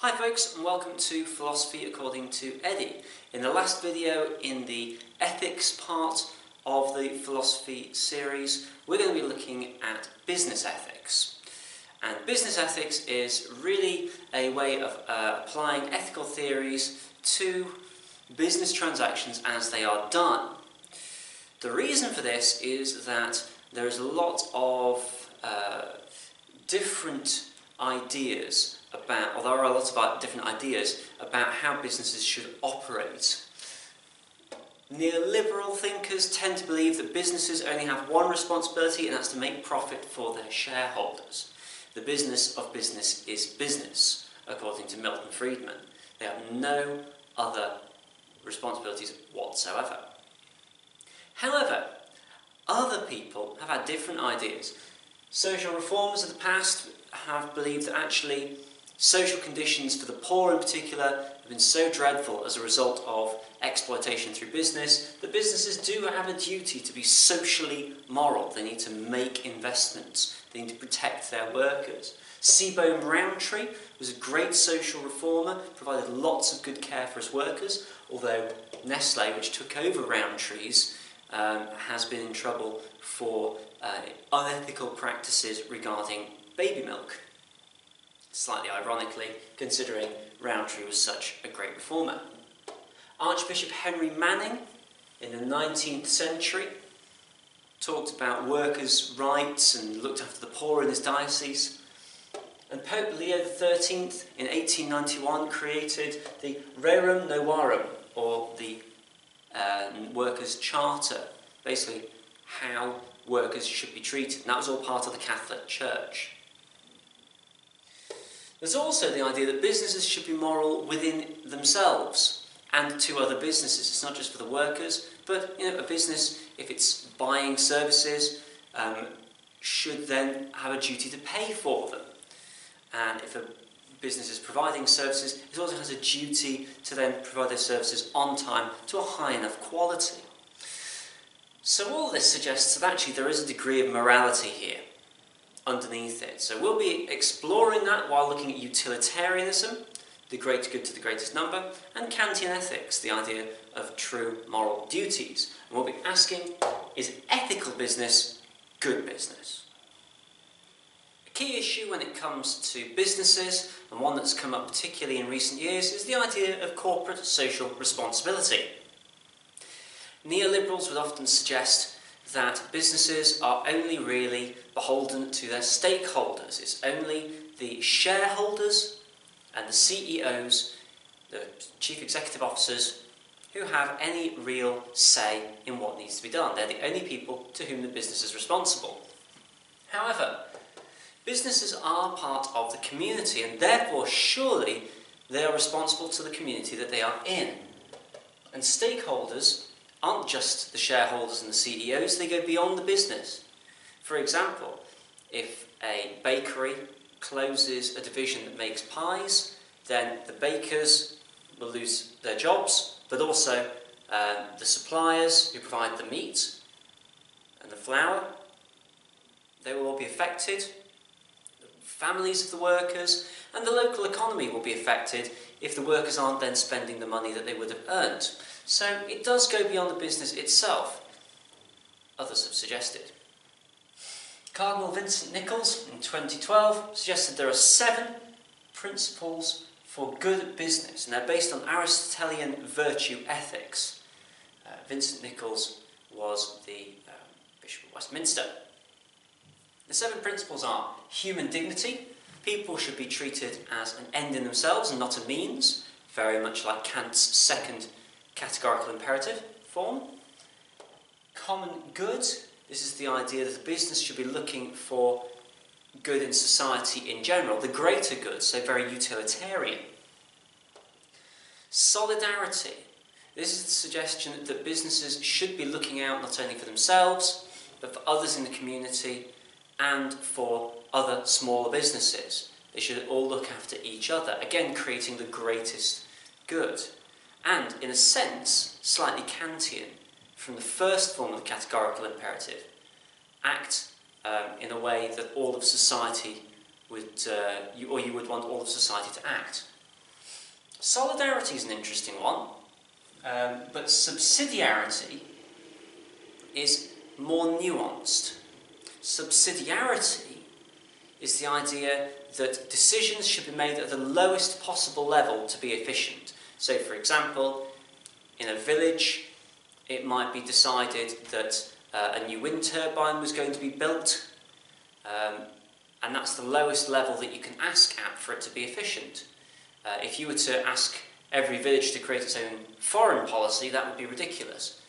Hi folks, and welcome to Philosophy According to Eddie. In the last video in the ethics part of the philosophy series, we're going to be looking at business ethics. And business ethics is really a way of applying ethical theories to business transactions as they are done. The reason for this is that there is a lot of different ideas about, or there are a lot of different ideas about how businesses should operate. Neoliberal thinkers tend to believe that businesses only have one responsibility, and that's to make profit for their shareholders. The business of business is business, according to Milton Friedman. They have no other responsibilities whatsoever. However, other people have had different ideas. Social reformers of the past have believed that actually social conditions for the poor in particular have been so dreadful as a result of exploitation through business that businesses do have a duty to be socially moral. They need to make investments. They need to protect their workers. Seabohm Rowntree was a great social reformer, provided lots of good care for his workers, although Nestle, which took over Rowntree's, has been in trouble for unethical practices regarding baby milk. Slightly ironically, considering Rowntree was such a great reformer. Archbishop Henry Manning, in the 19th century, talked about workers' rights and looked after the poor in his diocese. And Pope Leo XIII, in 1891, created the Rerum Novarum, or the Workers' Charter, basically how workers should be treated. And that was all part of the Catholic Church. There's also the idea that businesses should be moral within themselves and to other businesses. It's not just for the workers, but a business, if it's buying services, should then have a duty to pay for them. And if a business is providing services, it also has a duty to then provide those services on time to a high enough quality. So all this suggests that actually there is a degree of morality here underneath it. So we'll be exploring that while looking at utilitarianism, the greater good to the greatest number, and Kantian ethics, the idea of true moral duties. And we'll be asking, is ethical business good business? A key issue when it comes to businesses, and one that's come up particularly in recent years, is the idea of corporate social responsibility. Neoliberals would often suggest that businesses are only really beholden to their stakeholders. It's only the shareholders and the CEOs, the chief executive officers, who have any real say in what needs to be done. They're the only people to whom the business is responsible. However, businesses are part of the community, and therefore surely they are responsible to the community that they are in. And stakeholders aren't just the shareholders and the CEOs, they go beyond the business. For example, if a bakery closes a division that makes pies, then the bakers will lose their jobs, but also the suppliers who provide the meat and the flour, they will all be affected. The families of the workers and the local economy will be affected if the workers aren't then spending the money that they would have earned. So it does go beyond the business itself, others have suggested. Cardinal Vincent Nichols in 2012 suggested there are 7 principles for good business, and they're based on Aristotelian virtue ethics. Vincent Nichols was the Bishop of Westminster. The 7 principles are human dignity. People should be treated as an end in themselves and not a means, very much like Kant's second categorical imperative form. Common good. This is the idea that a business should be looking for good in society in general, the greater good, so very utilitarian. Solidarity. This is the suggestion that businesses should be looking out not only for themselves, but for others in the community and for other smaller businesses. They should all look after each other, again creating the greatest good. And, in a sense, slightly Kantian, from the first form of the categorical imperative, act in a way that all of society would, you would want all of society to act. Solidarity is an interesting one, but subsidiarity is more nuanced. Subsidiarity is the idea that decisions should be made at the lowest possible level to be efficient. So, for example, in a village, it might be decided that a new wind turbine was going to be built, and that's the lowest level that you can ask at for it to be efficient. If you were to ask every village to create its own foreign policy, that would be ridiculous.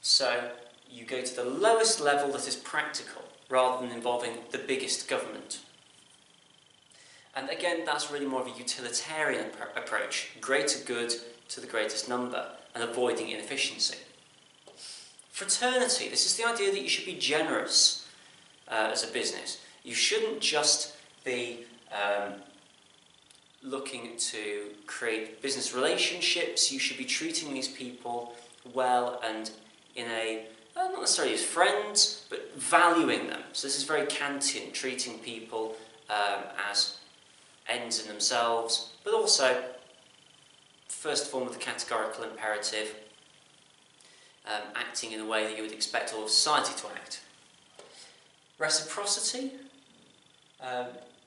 So you go to the lowest level that is practical, rather than involving the biggest government. And again, that's really more of a utilitarian approach, greater good to the greatest number, and avoiding inefficiency. Fraternity, this is the idea that you should be generous as a business. You shouldn't just be looking to create business relationships. You should be treating these people well and in a, not necessarily as friends, but valuing them. So this is very Kantian, treating people as ends in themselves, but also, first form of the categorical imperative, acting in a way that you would expect all of society to act. Reciprocity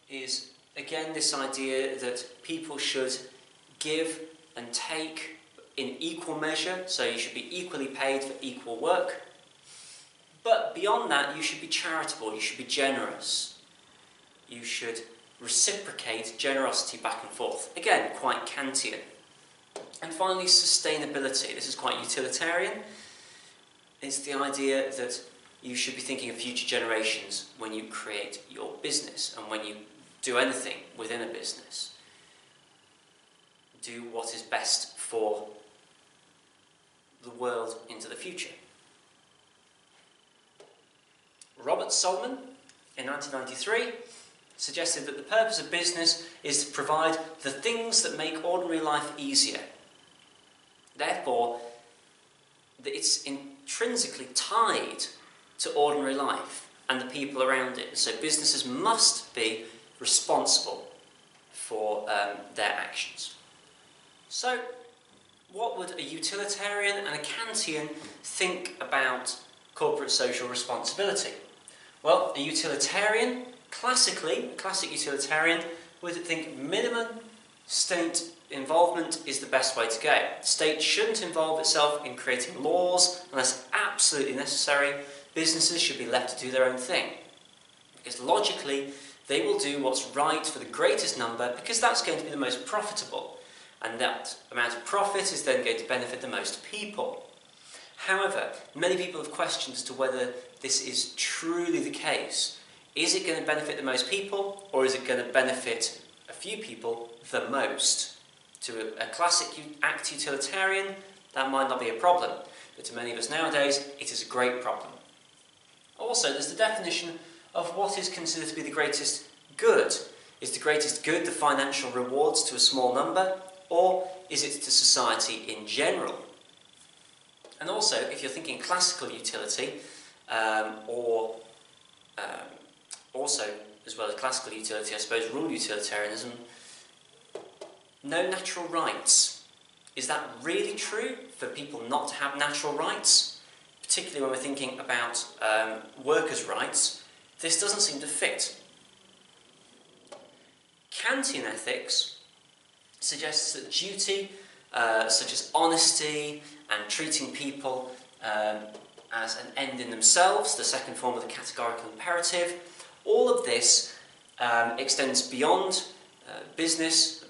is, again, this idea that people should give and take in equal measure, so you should be equally paid for equal work. But beyond that, you should be charitable, you should be generous. You should reciprocate generosity back and forth. Again, quite Kantian. And finally, sustainability. This is quite utilitarian. It's the idea that you should be thinking of future generations when you create your business and when you do anything within a business. Do what is best for the world into the future. Robert Solomon, in 1993, suggested that the purpose of business is to provide the things that make ordinary life easier. Therefore, it's intrinsically tied to ordinary life and the people around it. So businesses must be responsible for their actions. So, what would a utilitarian and a Kantian think about corporate social responsibility? Well, a utilitarian, classic utilitarian, would think minimum state involvement is the best way to go. The state shouldn't involve itself in creating laws unless absolutely necessary. Businesses should be left to do their own thing. Because logically, they will do what's right for the greatest number because that's going to be the most profitable. And that amount of profit is then going to benefit the most people. However, many people have questioned as to whether this is truly the case. Is it going to benefit the most people, or is it going to benefit a few people the most? To a classic act utilitarian, that might not be a problem, but to many of us nowadays, it is a great problem. Also, there's the definition of what is considered to be the greatest good. Is the greatest good the financial rewards to a small number, or is it to society in general? And also, if you're thinking classical utility, also, as well as classical utility, I suppose rule utilitarianism, no natural rights. Is that really true for people not to have natural rights? Particularly when we're thinking about workers' rights, this doesn't seem to fit. Kantian ethics suggests that duty, such as honesty and treating people as an end in themselves, the second form of the categorical imperative, all of this extends beyond business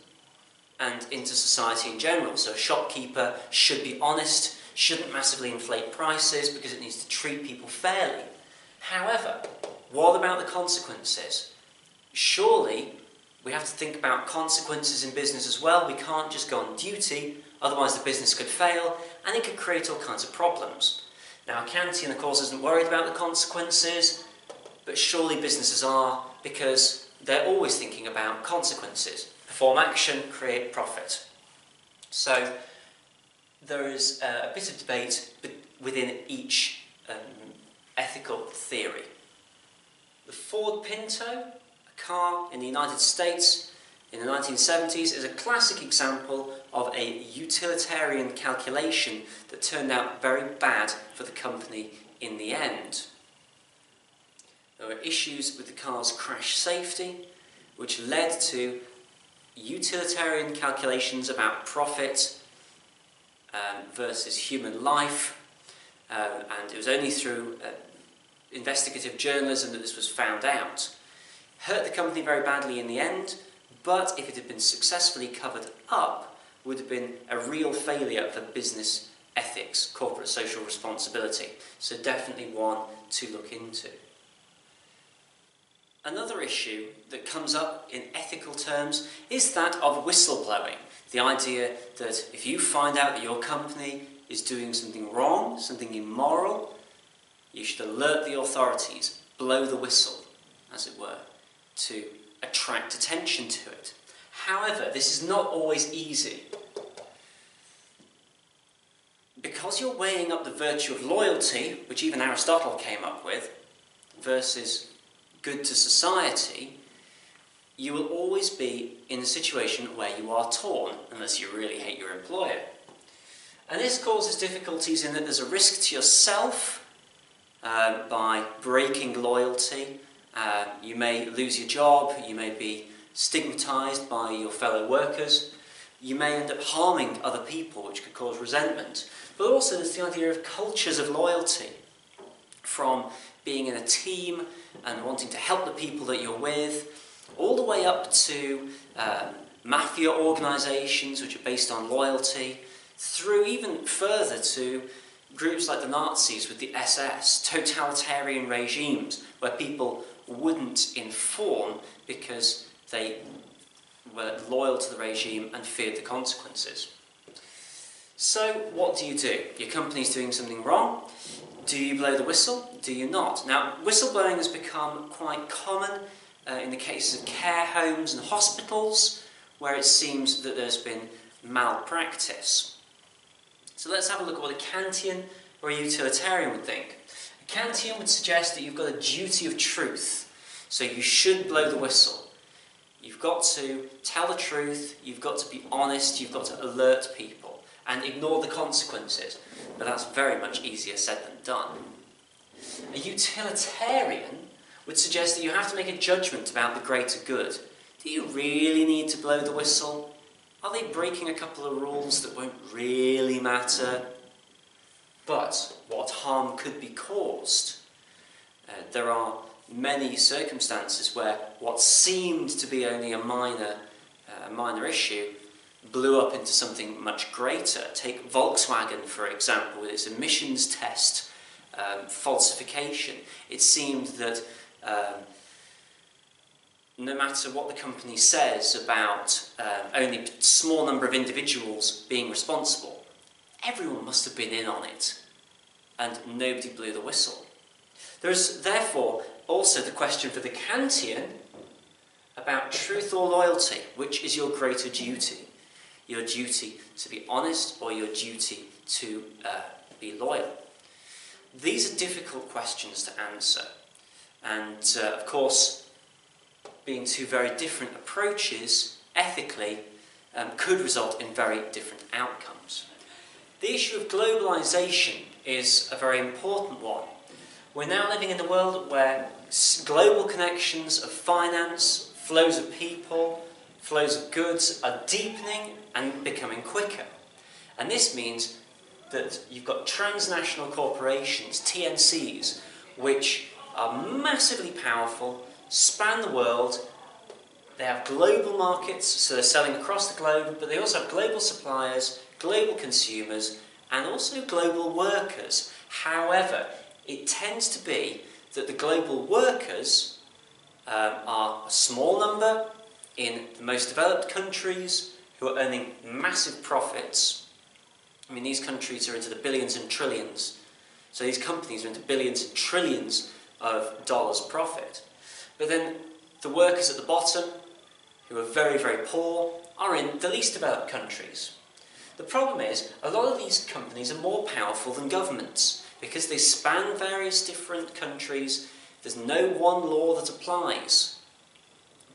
and into society in general. So a shopkeeper should be honest, shouldn't massively inflate prices because it needs to treat people fairly. However, what about the consequences? Surely we have to think about consequences in business as well. We can't just go on duty, otherwise the business could fail and it could create all kinds of problems. Now, Kantian, of course, isn't worried about the consequences, but surely businesses are, because they're always thinking about consequences. Perform action, create profit. So there is a bit of debate within each ethical theory. The Ford Pinto, a car in the United States in the 1970s, is a classic example of a utilitarian calculation that turned out very bad for the company in the end. There were issues with the car's crash safety, which led to utilitarian calculations about profit versus human life, and it was only through investigative journalism that this was found out. Hurt the company very badly in the end, but if it had been successfully covered up, would have been a real failure for business ethics, corporate social responsibility. So definitely one to look into. Another issue that comes up in ethical terms is that of whistleblowing. The idea that if you find out that your company is doing something wrong, something immoral, you should alert the authorities, blow the whistle, as it were, to attract attention to it. However, this is not always easy. Because you're weighing up the virtue of loyalty, which even Aristotle came up with, versus good to society, you will always be in a situation where you are torn, unless you really hate your employer. And this causes difficulties in that there's a risk to yourself by breaking loyalty. You may lose your job, you may be stigmatised by your fellow workers, you may end up harming other people, which could cause resentment. But also there's the idea of cultures of loyalty, from being in a team and wanting to help the people that you're with, all the way up to mafia organisations which are based on loyalty, through even further to groups like the Nazis with the SS, totalitarian regimes where people wouldn't inform because they were loyal to the regime and feared the consequences. So what do? Your company's doing something wrong. Do you blow the whistle? Do you not? Now, whistleblowing has become quite common in the cases of care homes and hospitals, where it seems that there's been malpractice. So let's have a look at what a Kantian or a utilitarian would think. A Kantian would suggest that you've got a duty of truth, so you should blow the whistle. You've got to tell the truth, you've got to be honest, you've got to alert people, and ignore the consequences. But that's very much easier said than done. A utilitarian would suggest that you have to make a judgment about the greater good. Do you really need to blow the whistle? Are they breaking a couple of rules that won't really matter? But what harm could be caused? There are many circumstances where what seemed to be only a minor issue blew up into something much greater. Take Volkswagen, for example, with its emissions test falsification. It seemed that no matter what the company says about only a small number of individuals being responsible, everyone must have been in on it, and nobody blew the whistle. There's therefore also the question for the Kantian about truth or loyalty. Which is your greater duty? Your duty to be honest or your duty to be loyal? These are difficult questions to answer, and of course, being two very different approaches ethically could result in very different outcomes. The issue of globalization is a very important one. We're now living in a world where global connections of finance, flows of people, flows of goods are deepening and becoming quicker. And this means that you've got transnational corporations, TNCs, which are massively powerful, span the world. They have global markets, so they're selling across the globe, but they also have global suppliers, global consumers, and also global workers. However, it tends to be that the global workers are a small number in the most developed countries who are earning massive profits. I mean, these countries are into the billions and trillions. So these companies are into billions and trillions of dollars profit. But then the workers at the bottom, who are very, very poor, are in the least developed countries. The problem is, a lot of these companies are more powerful than governments. Because they span various different countries, there's no one law that applies.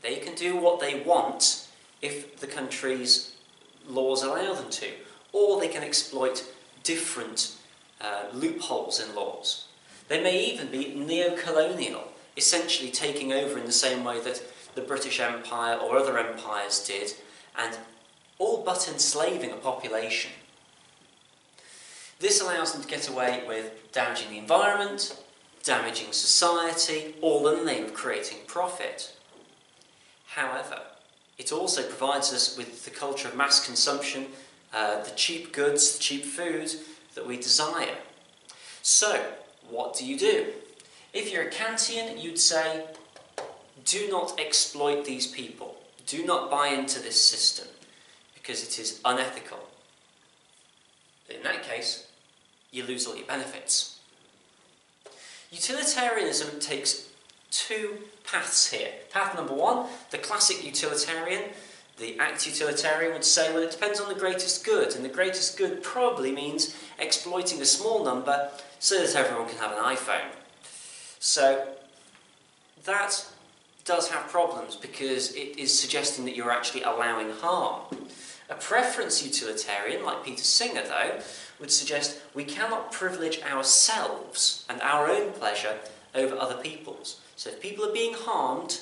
They can do what they want if the countries laws allow them to, or they can exploit different loopholes in laws. They may even be neo-colonial, essentially taking over in the same way that the British Empire or other empires did, and all but enslaving a population. This allows them to get away with damaging the environment, damaging society, all in the name of creating profit. However, it also provides us with the culture of mass consumption, the cheap goods, the cheap food that we desire. So, what do? If you're a Kantian, you'd say, do not exploit these people. Do not buy into this system, because it is unethical. In that case, you lose all your benefits. Utilitarianism takes two paths here. Path number one, the classic utilitarian, the act utilitarian would say, well, it depends on the greatest good, and the greatest good probably means exploiting a small number so that everyone can have an iPhone. So that does have problems because it is suggesting that you're actually allowing harm. A preference utilitarian, like Peter Singer though, would suggest we cannot privilege ourselves and our own pleasure over other people's. So if people are being harmed,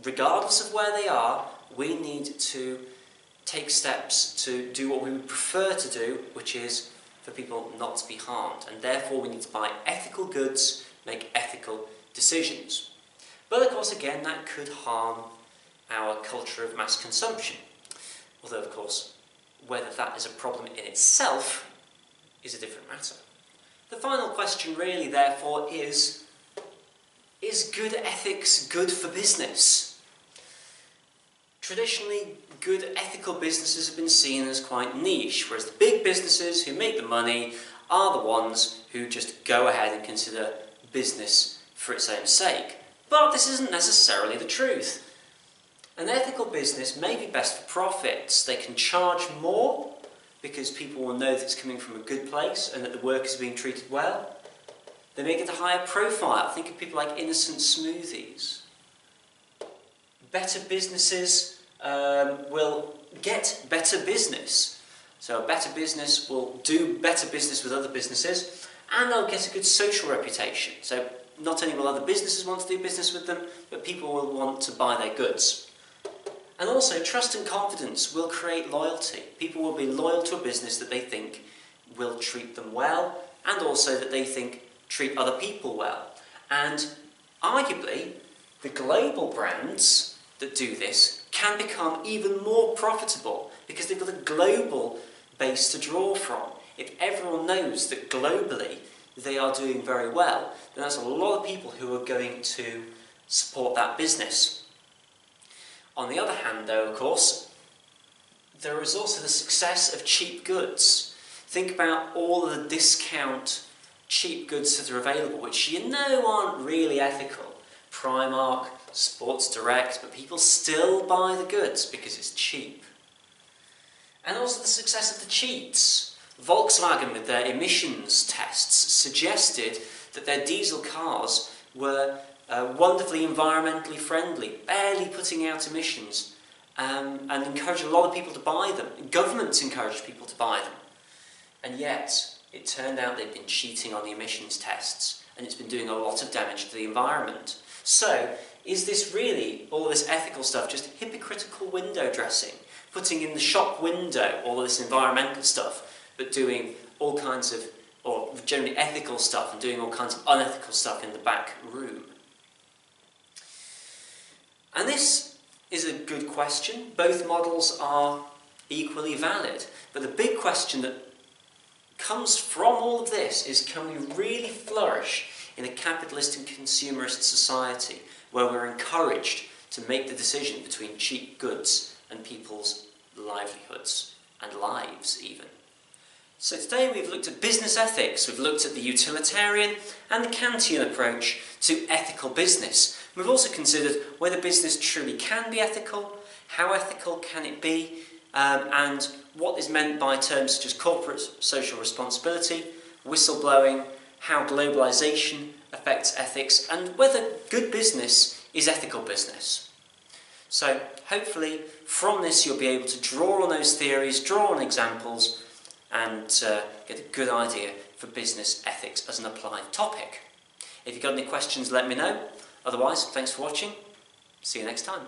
regardless of where they are, we need to take steps to do what we would prefer to do, which is for people not to be harmed. And therefore we need to buy ethical goods, make ethical decisions. But of course, again, that could harm our culture of mass consumption. Although, of course, whether that is a problem in itself is a different matter. The final question really, therefore, is good ethics good for business? Traditionally, good ethical businesses have been seen as quite niche, whereas the big businesses who make the money are the ones who just go ahead and consider business for its own sake. But this isn't necessarily the truth. An ethical business may be best for profits. They can charge more because people will know that it's coming from a good place and that the work is being treated well. They may get a higher profile. Think of people like Innocent Smoothies. Better businesses will get better business. So a better business will do better business with other businesses, and they'll get a good social reputation. So not only will other businesses want to do business with them, but people will want to buy their goods. And also, trust and confidence will create loyalty. People will be loyal to a business that they think will treat them well, and also that they think treat other people well. And arguably, the global brands that do this can become even more profitable because they've got a global base to draw from. If everyone knows that globally they are doing very well, then that's a lot of people who are going to support that business. On the other hand, though, of course, there is also the success of cheap goods. Think about all of the discount cheap goods that are available, which you know aren't really ethical. Primark, Sports Direct, but people still buy the goods because it's cheap. And also the success of the cheats. Volkswagen, with their emissions tests, suggested that their diesel cars were wonderfully environmentally friendly, barely putting out emissions, and encouraged a lot of people to buy them. Governments encouraged people to buy them. And yet, it turned out they'd been cheating on the emissions tests, and it's been doing a lot of damage to the environment. So, is this really, all of this ethical stuff, just hypocritical window dressing? Putting in the shop window all of this environmental stuff, but doing all kinds of, or generally ethical stuff, and doing all kinds of unethical stuff in the back room? And this is a good question. Both models are equally valid. But the big question that comes from all of this is, can we really flourish in a capitalist and consumerist society where we're encouraged to make the decision between cheap goods and people's livelihoods and lives even? So today we've looked at business ethics, we've looked at the utilitarian and the Kantian approach to ethical business. We've also considered whether business truly can be ethical, how ethical can it be, and what is meant by terms such as corporate social responsibility, whistleblowing, how globalization affects ethics, and whether good business is ethical business. So hopefully from this you'll be able to draw on those theories, draw on examples, and get a good idea for business ethics as an applied topic. If you've got any questions, let me know. Otherwise, thanks for watching. See you next time.